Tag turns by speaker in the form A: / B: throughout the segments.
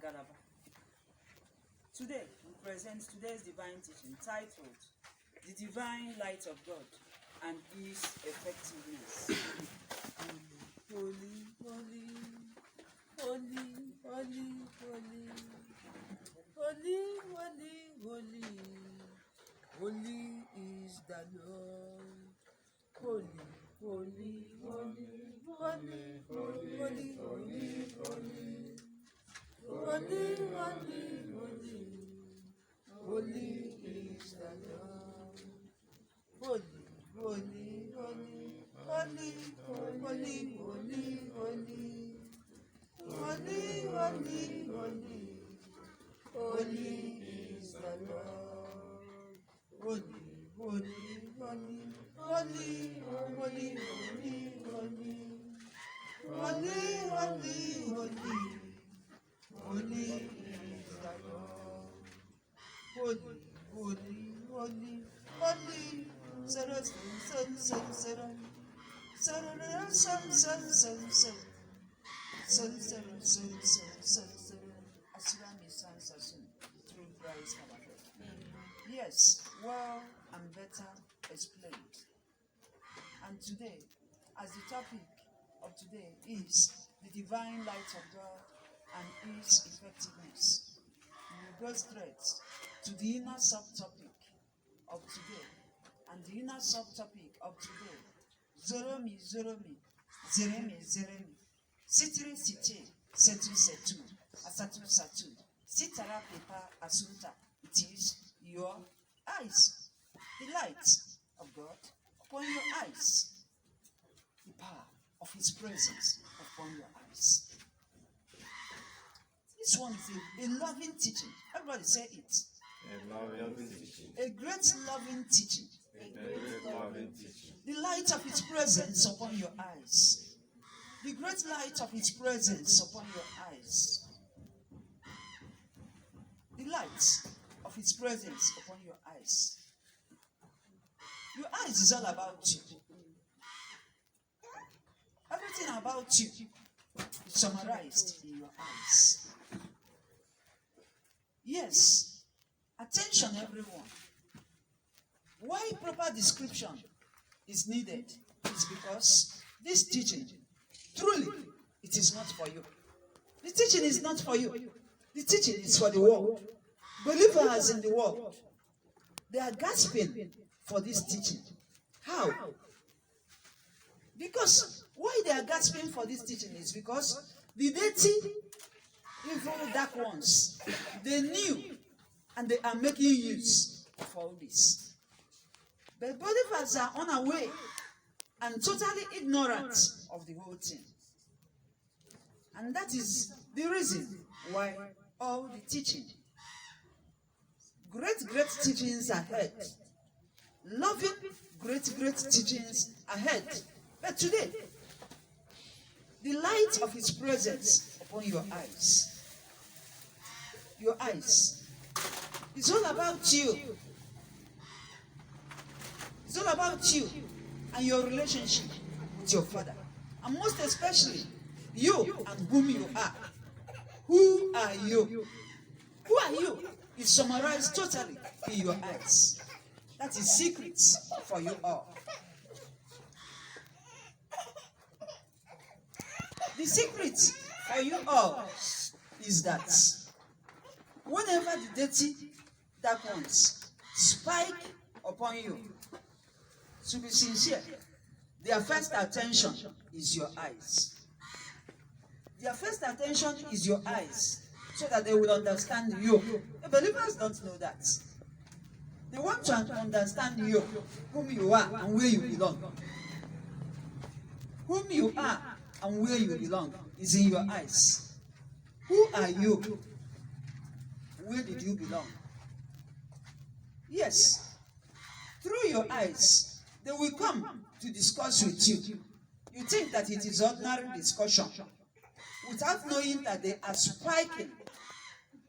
A: Nagalaba. Today, we present today's divine teaching titled The Divine Light of God and Its Effectiveness. Holy, holy, holy, holy, holy, holy, holy, holy, holy is the Lord. Holy, holy, holy, holy, holy, holy, holy, holy, holy, holy, holy is the Lord. Holy, holy, holy, holy, holy, holy, holy, holy, holy, holy, holy is the Lord. Holy, holy, holy, holy, holy, holy, holy, holy, holy, holy, holy is the Lord. Holy, holy, holy, holy, zero, zero, zero, zero, zero, zero, zero, zero, zero. Through Christ our Lord. Yes, well and better explained. And today, as the topic of today is the divine light of God and its effectiveness, we will go straight to the inner subtopic of today. And the inner subtopic of today, Zoromi, Zoromi, Zeremi, Zeremi, Sitiri, Siti, Setu, Setu, Asatu, Satu, Sitara, Pepa, Asunta. It is your eyes, the light of God upon your eyes, the power of His presence upon your eyes. This one is a loving teaching. Everybody say it.
B: A loving teaching.
A: A great loving teaching.
B: A great loving teaching.
A: The light of His presence upon your eyes. The great light of His presence upon your eyes. The light of His presence upon your eyes. Your eyes is all about you. Everything about you is summarized in your eyes. Yes, attention everyone. Why proper description is needed is because this teaching, truly, it is not for you. The teaching is not for you. The teaching is for the world. Believers in the world, they are gasping for this teaching. How? Because why they are gasping for this teaching is because the dirty, evil, dark ones, they knew and they are making use of all this. But believers are unaware and totally ignorant of the whole thing. And that is the reason why all the teaching, great teachings ahead, loving great teachings ahead. But today, the light of His presence upon your eyes. Your eyes. It's all about you. It's all about you and your relationship with your Father. And most especially, you and whom you are. Who are you? Who are you? It's summarized totally in your eyes. That is secrets for you all. The secret for you all is that whenever the dirty dark ones spike upon you, to be sincere, their first attention is your eyes. Their first attention is your eyes, so that they will understand you. The believers don't know that. They want to understand you, whom you are and where you belong. Whom you are and where you belong is in your eyes. Who are you? Where did you belong? Yes, through your eyes, they will come to discuss with you. You think that it is ordinary discussion, without knowing that they are spiking.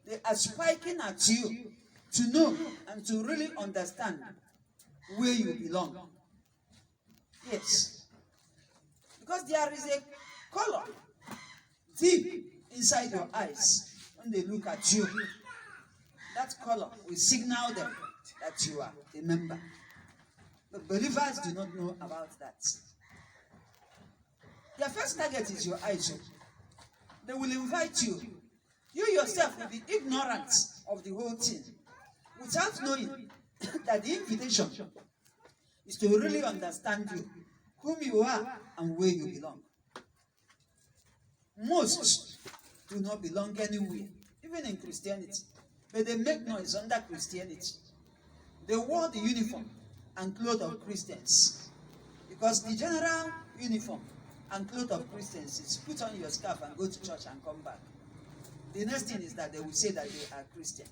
A: They are spiking at you to know and to really understand where you belong. Yes. Because there is a color deep inside your eyes.
C: when they look at you, that color will signal them that you are a member. But believers do not know about that. Their first target is your eyes. They will invite you. You yourself will be ignorant of the whole thing without knowing that the invitation is to really understand you, whom you are, and where you belong. Most do not belong anywhere, even in Christianity, but they make noise under Christianity. They wore the uniform and clothes of Christians, because the general uniform and clothes of Christians is put on your scarf and go to church and come back. The next thing is that they will say that they are Christian.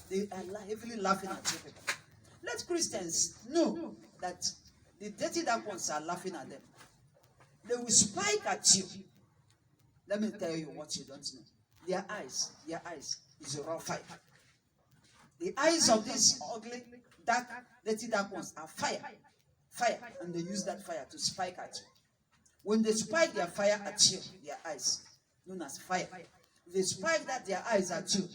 C: They are heavily laughing at you people. Let Christians know that the dirty dark ones are laughing at them. They will spike at you. Let me tell you what you don't know. Their eyes is a raw fire. The eyes of these ugly, dark, dirty dark ones are fire. Fire. And they use that fire to spike at you. When they spike their fire at you, their eyes, known as fire, they spike their eyes at you,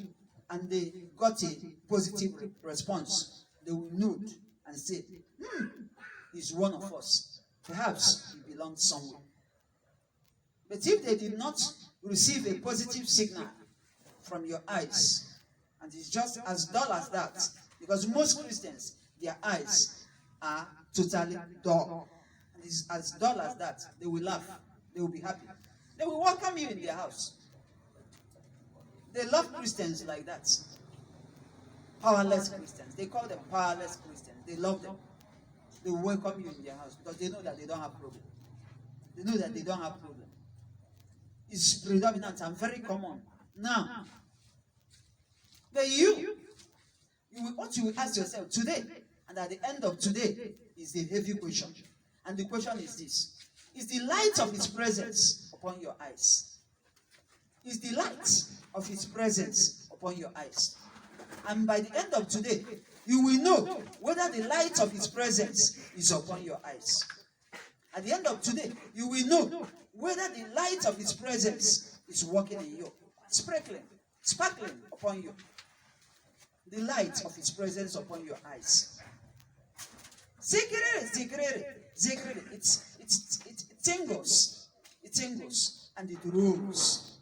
C: and they got a positive response. They will nod and say, he's one of us. Perhaps he belongs somewhere. But if they did not receive a positive signal from your eyes, and it's just as dull as that, because most Christians, their eyes are totally dull. And it's as dull as that. They will laugh. They will be happy. They will welcome you in their house. They love Christians like that. Powerless Christians. They call them powerless Christians. They love them. They will welcome you in their house because they know that they don't have problem. They know that they don't have problem. It's predominant and very common. Now, but what you will ask yourself today, and at the end of today, is the heavy question. And the question is this: is the light of His presence upon your eyes? Is the light of His presence upon your eyes? And by the end of today, you will know whether the light of His presence is upon your eyes. At the end of today, you will know whether the light of His presence is working in you, sparkling upon you. The light of His presence upon your eyes. It tingles, and it rolls.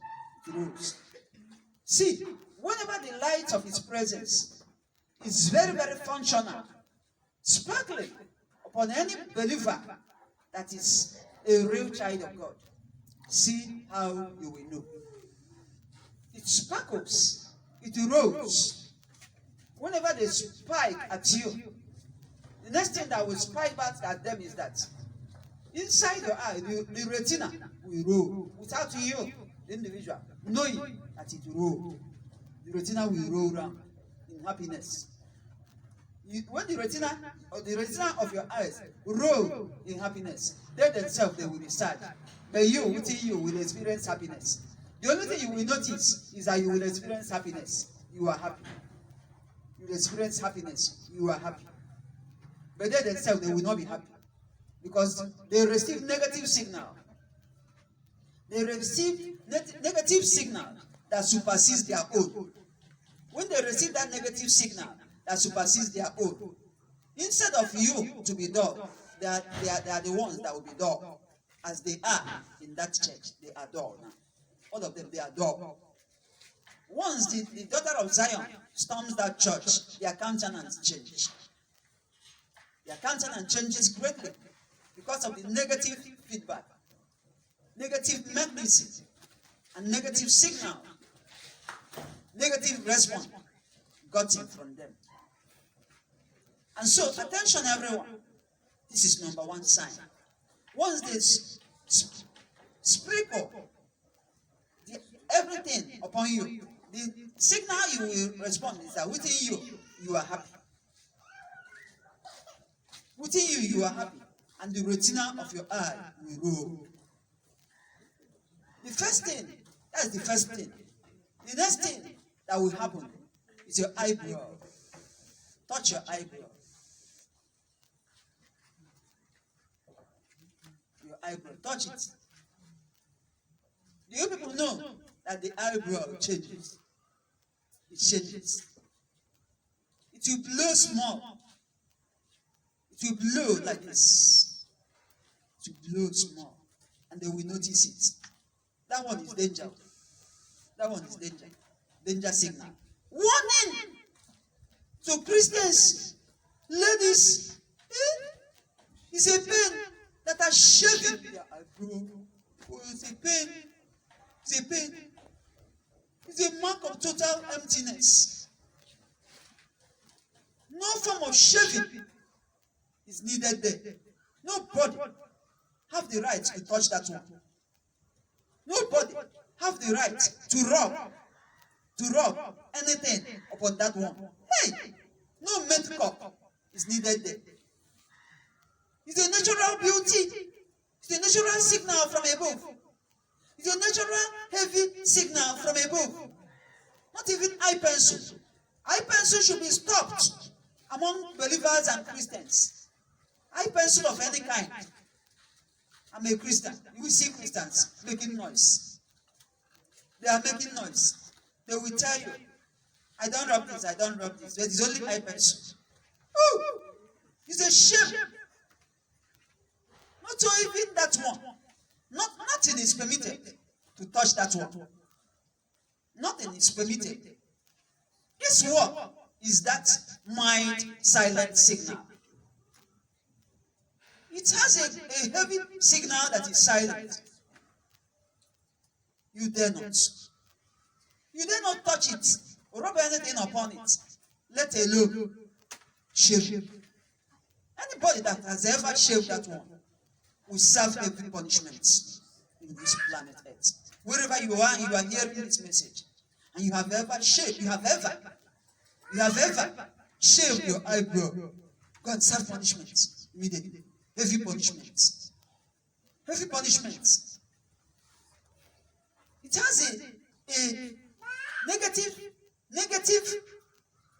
C: It rolls. See, whenever the light of His presence is very, very functional, sparkling upon any believer that is a real child of God, see how you will know. It sparkles, it rolls. Whenever they spike at you, the next thing that will spike back at them is that inside your eye, the retina will roll without you, the individual, knowing that it will roll. The retina will roll around in happiness. When the retina of your eyes roll in happiness, they themselves they will recharge. But you, within you, will experience happiness. The only thing you will notice is that you will experience happiness. You are happy. You will experience happiness. You are happy. But they themselves, they will not be happy. Because they receive negative signal. They receive negative signal that supersedes their own. When they receive that negative signal that supersedes their own, instead of you to be dull, they are the ones that will be dull. As they are in that church, they are dull now. All of them, they are dull. Once the daughter of Zion storms that church, their countenance changes. Their countenance changes greatly because of the negative feedback, negative mechanism, and negative signal, negative response gotten from them. And so, attention everyone, this is number one sign. Once they sprinkle everything upon you, the signal you will respond is that within you, you are happy. Within you, you are happy. And the retina of your eye will roll. The first thing, that's the first thing. The next thing that will happen is your eyebrow. Touch your eyebrow. Your eyebrow. Touch it. Do you people know that the eyebrow changes. It changes. It will blow small. It will blow like this. It will blow small. And they will notice it. That one is danger. That one is danger. Danger signal. Warning to Christians, ladies. It's a pain that are shaving their eyebrow. Oh, it's a pain. It's a pain. It's a mark of total emptiness. No form of shaving is needed there. Nobody have the right to touch that one. Nobody have the right to rub anything upon that one. Hey, no makeup is needed there. It's a natural beauty. It's a natural signal from above. It's a natural heavy signal from above. Not even eye pencil. Eye pencil should be stopped among believers and Christians. Eye pencil of any kind. I'm a Christian. You will see Christians making noise. They are making noise. They will tell you, I don't rub this, I don't rub this. But it's only eye pencil. Ooh, it's a shame. Not so even that one. Nothing is permitted to touch that one. Nothing is permitted. This one is that mind silent signal. It has a heavy signal that is silent. You dare not. You dare not touch it or rub anything upon it, let alone shave. Anybody that has ever shaved that one will serve every punishment in this planet Earth. Wherever you are hearing this message, and you have ever shaved, you have ever shaved your eyebrow, go and serve punishment immediately. Heavy punishment. Heavy punishment. It has a negative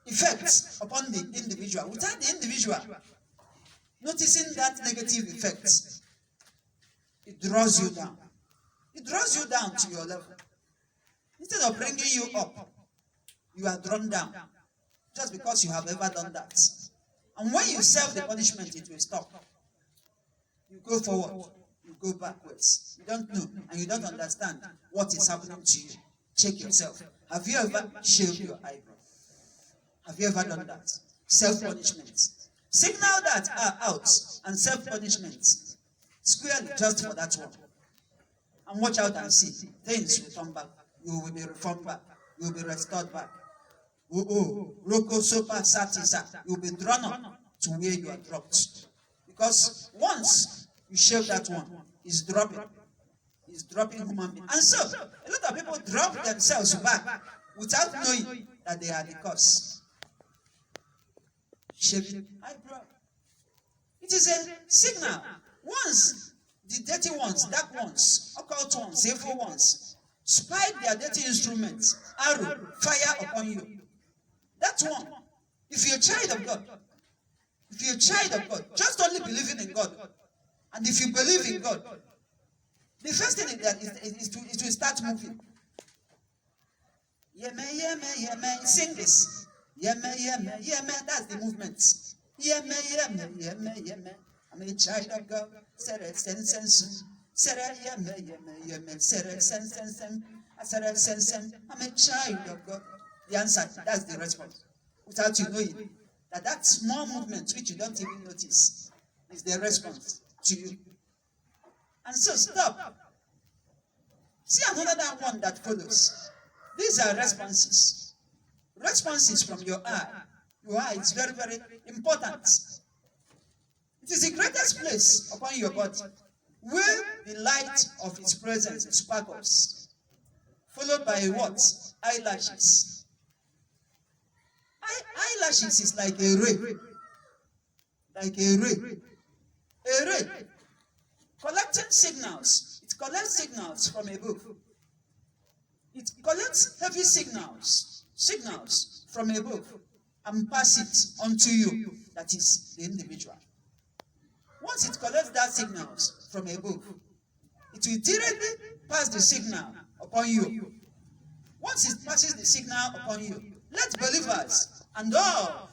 C: effect upon the individual. Without the individual noticing that negative effect, it draws you down. It draws you down to your level. Instead of bringing you up, you are drawn down. Just because you have ever done that. And when you serve the punishment, it will stop. You go forward, you go backwards. You don't know and you don't understand what is happening to you. Check yourself. Have you ever shaved your eyebrow? Have you ever done that? Self-punishment. Signal that are out and self-punishment squarely just for that one. And watch out and see. Things will come back. You will be reformed back. You will be restored back. Roko sopa satisa. You will be drawn up to where you are dropped. Because once you shave that one, it's dropping. It's dropping human being. And so, a lot of people drop themselves back without knowing that they are the cause. Shaving eyebrow. It is a signal. Once the dirty ones, dark ones, occult ones, evil ones, spike their dirty instruments, arrow, fire upon you. That one, if you're a child of God, just only believing in God, and if you believe in God, the first thing is to start moving. Yeme, sing this. Yeme, that's the movement. Yeme. I'm a child of God. I'm a child of God. The answer, that's the response. Without you knowing that small movement, which you don't even notice, is the response to you. And so stop. See another one that follows. These are responses. Responses from your eye. Your eye is very, very important. It is the greatest place upon your body where the light of its presence sparkles, followed by what? Eyelashes. Eyelashes is like a ray. Like a ray. A ray. Collecting signals. It collects signals from above. It collects heavy signals from above and pass it onto you. That is the individual. Once it collects that signals from above, it will directly pass the signal upon you Once it passes the signal upon you, let believers and all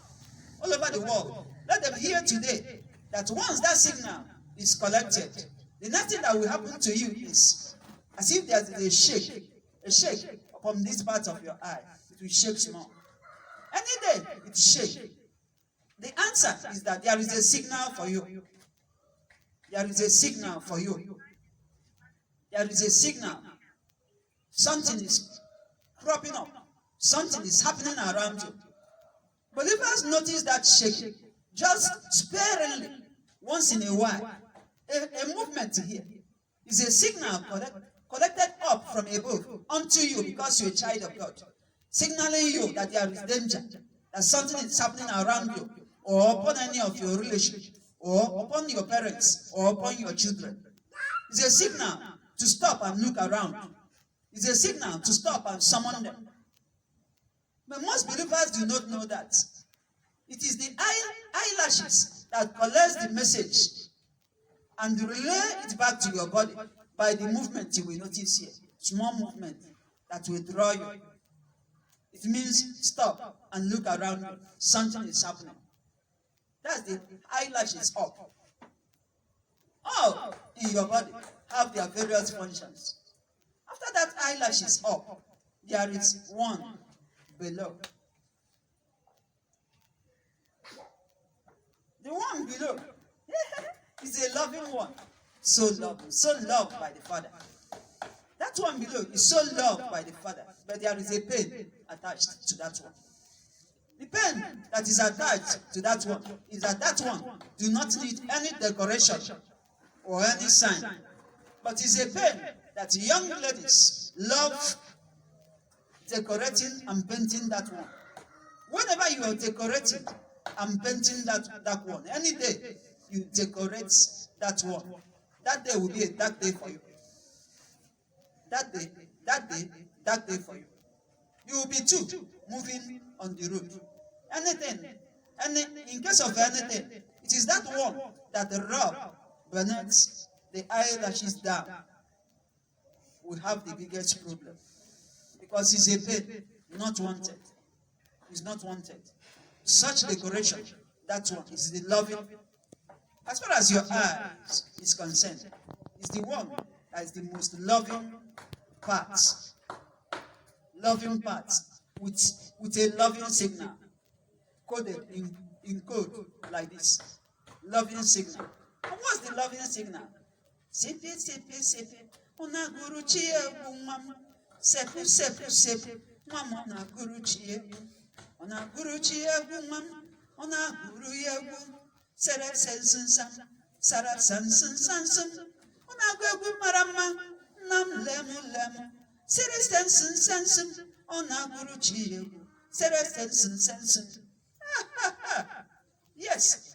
C: over the world, let them hear today that once that signal is collected, the next thing that will happen to you is as if there is a shake upon this part of your eye. It will shake small. Any day it shake. The answer is that there is a signal for you. There is a signal for you. There is a signal. Something is cropping up. Something is happening around you. Believers notice that shaking just sparingly once in a while. A movement here is a signal collected up from above unto you because you're a child of God, signaling you that there is danger, that something is happening around you, or upon any of your relations, or upon your parents, or upon your children. It's a signal to stop and look around. It's a signal to stop and summon them. But most believers do not know that. It is the eyelashes that collects the message and relay it back to your body by the movement you will notice here. Small movement that will draw you. It means stop and look around you. Something is happening. That's the eyelashes up. All in your body have their various functions. After that eyelash is up, there is one below. The one below is a loving one. So loved by the Father. That one below is so loved by the Father, but there is a pain attached to that one. The pain that is attached to that one is that one do not need any decoration or any sign, but is a pain that young ladies love decorating and painting that one. Whenever you are decorating and painting that one, any day you decorate that one, that day will be a dark day for you. That day for you. You will be too moving on the road. In case of anything, it is that one that rub beneath the eyelashes down will have the biggest problem. Because it's a pain, not wanted. It's not wanted. Such decoration, that one is the loving. As far as your eyes is concerned, it's the one that is the most loving part. Loving part with a loving signal. Coded in code like this. Loving signal. And what's the loving signal? Sepe, sepe, sepe. Ona guru chiye mama. Sepe, sepe, sepe. Mama na guru chiye. Ona guru chiye mama. Ona guru ye. Serap sensin sam. Sarap sensin sensin. Ona guru marama. Nam lemu lemu. Serap sensin sensin. Ona guru chiye. Serap sensin sensin. Yes,